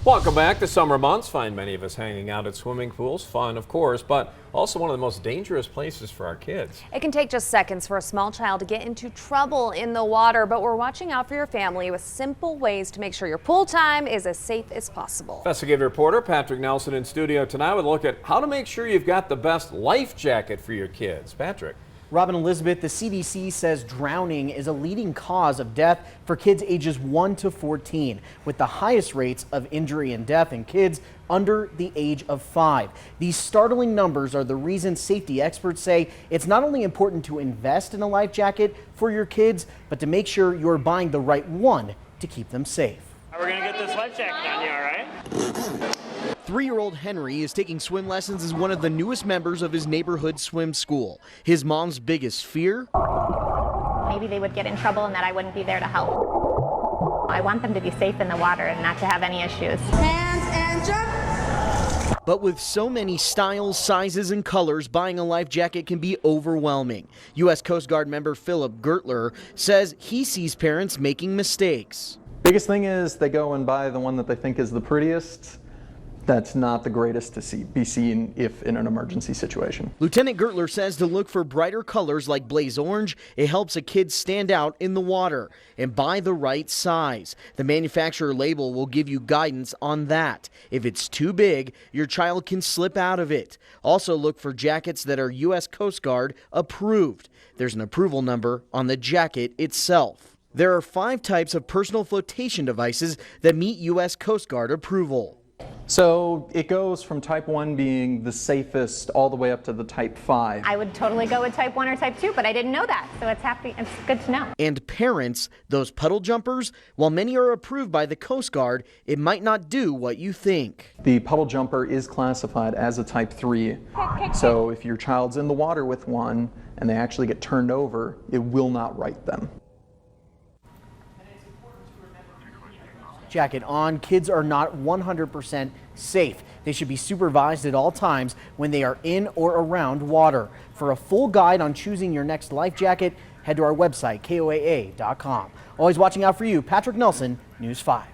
Welcome back. The summer months find many of us hanging out at swimming pools. Fun, of course, but also one of the most dangerous places for our kids. It can take just seconds for a small child to get into trouble in the water, but we're watching out for your family with simple ways to make sure your pool time is as safe as possible. Investigative reporter Patrick Nelson in studio tonight with a look at how to make sure you've got the best life jacket for your kids. Patrick. Robin Elizabeth, the CDC says drowning is a leading cause of death for kids ages 1 to 14, with the highest rates of injury and death in kids under the age of 5. These startling numbers are the reason safety experts say it's not only important to invest in a life jacket for your kids, but to make sure you're buying the right one to keep them safe. We're gonna get this life jacket on you, all right? 3-year-old Henry is taking swim lessons as one of the newest members of his neighborhood swim school. His mom's biggest fear? Maybe they would get in trouble and that I wouldn't be there to help. I want them to be safe in the water and not to have any issues. Hands and jump. But with so many styles, sizes, and colors, buying a life jacket can be overwhelming. U.S. Coast Guard member Philip Gertler says he sees parents making mistakes. Biggest thing is they go and buy the one that they think is the prettiest. That's not the greatest to be seen if in an emergency situation. Lieutenant Gertler says to look for brighter colors like blaze orange. It helps a kid stand out in the water, and buy the right size. The manufacturer label will give you guidance on that. If it's too big, your child can slip out of it. Also look for jackets that are U.S. Coast Guard approved. There's an approval number on the jacket itself. There are 5 types of personal flotation devices that meet U.S. Coast Guard approval. So it goes from type 1 being the safest all the way up to the type 5. I would totally go with type 1 or type 2, but I didn't know that, so it's good to know. And parents, those puddle jumpers, while many are approved by the Coast Guard, it might not do what you think. The puddle jumper is classified as a type 3. So if your child's in the water with one and they actually get turned over, it will not right them. Jacket on, kids are not 100% safe. They should be supervised at all times when they are in or around water. For a full guide on choosing your next life jacket, head to our website, KOAA.com. Always watching out for you, Patrick Nelson, News 5.